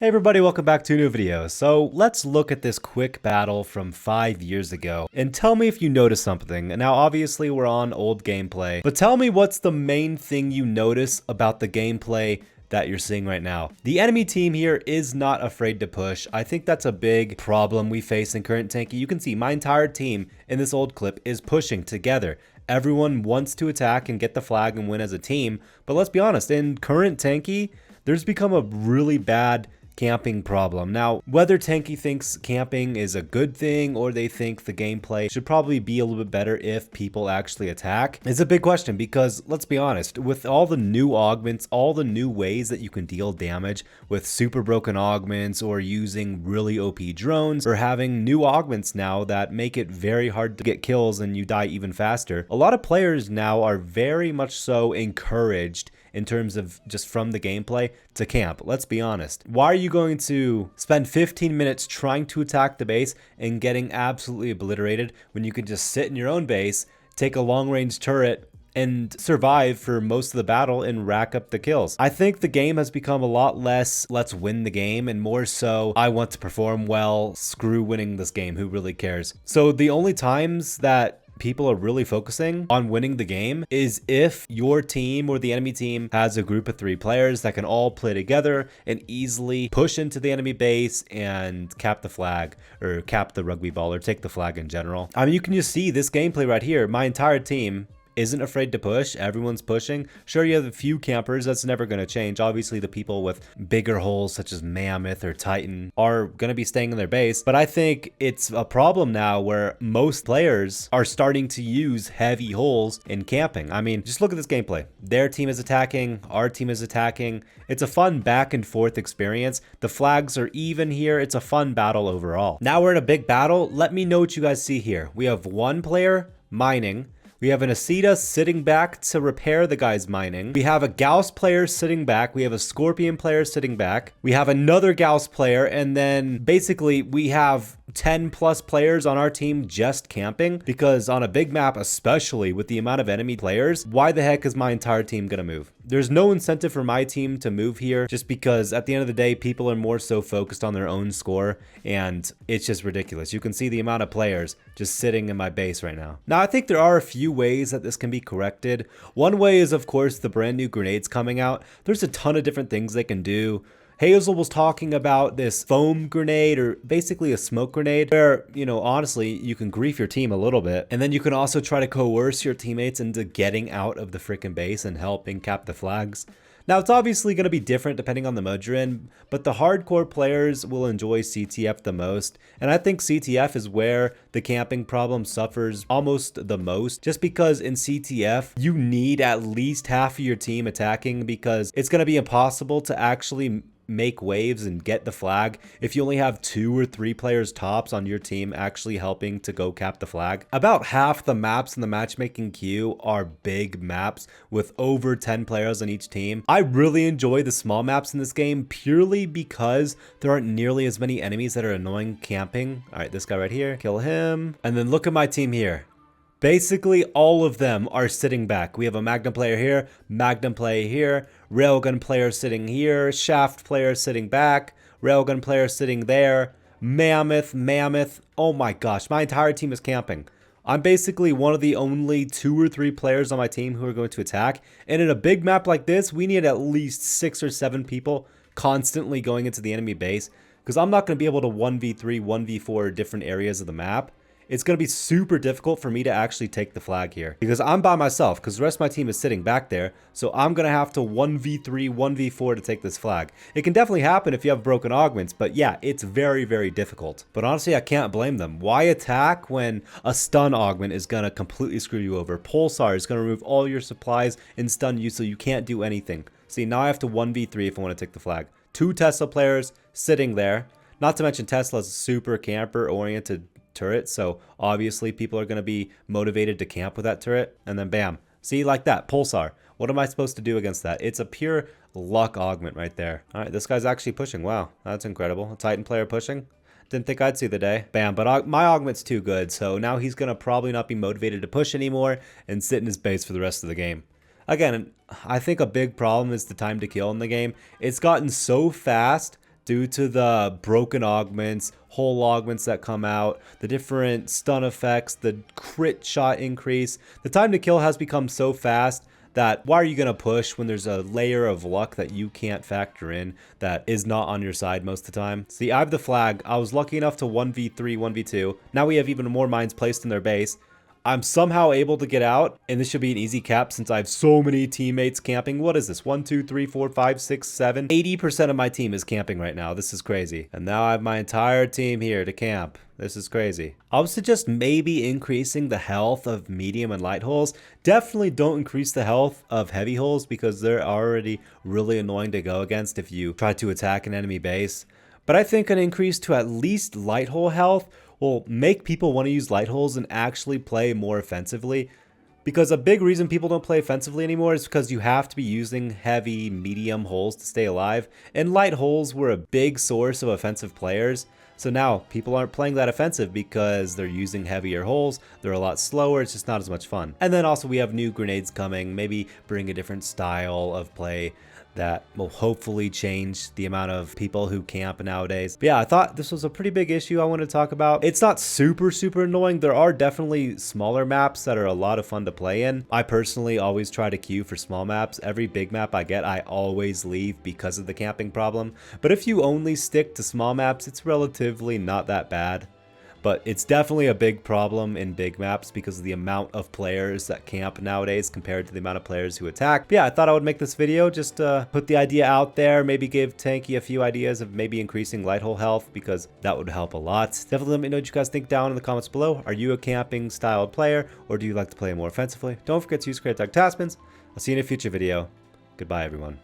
Hey everybody, welcome back to a new video. So let's look at this quick battle from 5 years ago and tell me if you notice something. Now obviously we're on old gameplay, but tell me what's the main thing you notice about the gameplay that you're seeing right now. The enemy team here is not afraid to push. I think that's a big problem we face in current Tanki. You can see my entire team in this old clip is pushing together. Everyone wants to attack and get the flag and win as a team, but let's be honest, in current Tanki, there's become a really bad camping problem. Now, whether Tanki thinks camping is a good thing or they think the gameplay should probably be a little bit better if people actually attack is a big question, because let's be honest, with all the new augments, all the new ways that you can deal damage with super broken augments or using really OP drones or having new augments now that make it very hard to get kills and you die even faster, a lot of players now are very much so encouraged in terms of just from the gameplay to camp. Let's be honest. Why are you going to spend 15 minutes trying to attack the base and getting absolutely obliterated when you can just sit in your own base, take a long range turret, and survive for most of the battle and rack up the kills? I think the game has become a lot less let's win the game and more so I want to perform well, screw winning this game, who really cares? So the only times that people are really focusing on winning the game is if your team or the enemy team has a group of 3 players that can all play together and easily push into the enemy base and cap the flag or cap the rugby ball or take the flag in general. I mean, you can just see this gameplay right here. My entire team isn't afraid to push. Everyone's pushing. Sure, you have a few campers. That's never going to change. Obviously, the people with bigger holes such as Mammoth or Titan are going to be staying in their base. But I think it's a problem now where most players are starting to use heavy holes in camping. I mean, just look at this gameplay. Their team is attacking. Our team is attacking. It's a fun back and forth experience. The flags are even here. It's a fun battle overall. Now we're in a big battle. Let me know what you guys see here. We have one player mining. We have an Asita sitting back to repair the guy's mining. We have a Gauss player sitting back. We have a Scorpion player sitting back. We have another Gauss player. And then basically we have 10 plus players on our team just camping, because on a big map, especially with the amount of enemy players, why the heck is my entire team gonna move? There's no incentive for my team to move here, just because at the end of the day, people are more so focused on their own score, and it's just ridiculous. You can see the amount of players just sitting in my base right now. Now, I think there are a few ways that this can be corrected. One way is, of course, the brand new grenades coming out. There's a ton of different things they can do. Hazel was talking about this foam grenade, or basically a smoke grenade, where, you know, honestly, you can grief your team a little bit. And then you can also try to coerce your teammates into getting out of the freaking base and helping cap the flags. Now, it's obviously going to be different depending on the mode you're in, but the hardcore players will enjoy CTF the most. And I think CTF is where the camping problem suffers almost the most, just because in CTF, you need at least half of your team attacking, because it's going to be impossible to actually make waves and get the flag if you only have 2 or 3 players tops on your team actually helping to go cap the flag. About half the maps in the matchmaking queue are big maps with over 10 players on each team. I really enjoy the small maps in this game purely because there aren't nearly as many enemies that are annoying camping. All right, this guy right here, kill him. And then look at my team here. Basically, all of them are sitting back. We have a Magnum player here, Magnum player here, Railgun player sitting here, Shaft player sitting back, Railgun player sitting there, Mammoth. Oh my gosh, my entire team is camping. I'm basically one of the only 2 or 3 players on my team who are going to attack. And in a big map like this, we need at least 6 or 7 people constantly going into the enemy base, because I'm not going to be able to 1v3, 1v4 different areas of the map. It's going to be super difficult for me to actually take the flag here, because I'm by myself, because the rest of my team is sitting back there. So I'm going to have to 1v3, 1v4 to take this flag. It can definitely happen if you have broken augments, but yeah, it's very, very difficult. But honestly, I can't blame them. Why attack when a stun augment is going to completely screw you over? Pulsar is going to remove all your supplies and stun you, so you can't do anything. See, now I have to 1v3 if I want to take the flag. 2 Tesla players sitting there. Not to mention Tesla's a super camper oriented turret, so obviously people are going to be motivated to camp with that turret. And then bam, see, like that Pulsar. What am I supposed to do against that? It's a pure luck augment right there. All right, this guy's actually pushing. Wow, that's incredible. A Titan player pushing. Didn't think I'd see the day. Bam, but my augment's too good, so now he's going to probably not be motivated to push anymore and sit in his base for the rest of the game. Again, I think a big problem is the time to kill in the game. It's gotten so fast due to the broken augments, whole augments that come out, the different stun effects, the crit shot increase. The time to kill has become so fast that why are you going to push when there's a layer of luck that you can't factor in that is not on your side most of the time? See, I have the flag. I was lucky enough to 1v3, 1v2. Now we have even more mines placed in their base. I'm somehow able to get out, and this should be an easy cap since I have so many teammates camping. What is this? 1, 2, 3, 4, 5, 6, 7. 80% of my team is camping right now. This is crazy. And now I have my entire team here to camp. This is crazy. I would suggest maybe increasing the health of medium and light holes. Definitely don't increase the health of heavy holes because they're already really annoying to go against if you try to attack an enemy base. But I think an increase to at least light hole health will make people want to use light holes and actually play more offensively. Because a big reason people don't play offensively anymore is because you have to be using heavy, medium holes to stay alive. And light holes were a big source of offensive players. So now people aren't playing that offensive because they're using heavier holes. They're a lot slower. It's just not as much fun. And then also we have new grenades coming. Maybe bring a different style of play that will hopefully change the amount of people who camp nowadays. But yeah, I thought this was a pretty big issue I wanted to talk about. It's not super annoying. There are definitely smaller maps that are a lot of fun to play in. I personally always try to queue for small maps. Every big map I get, I always leave because of the camping problem. But if you only stick to small maps, it's relatively not that bad. But it's definitely a big problem in big maps because of the amount of players that camp nowadays compared to the amount of players who attack. But yeah, I thought I would make this video just to put the idea out there, maybe give Tanki a few ideas of maybe increasing light hole health because that would help a lot. Definitely let me know what you guys think down in the comments below. Are you a camping styled player or do you like to play more offensively? Don't forget to use credit tag Taspens. I'll see you in a future video. Goodbye, everyone.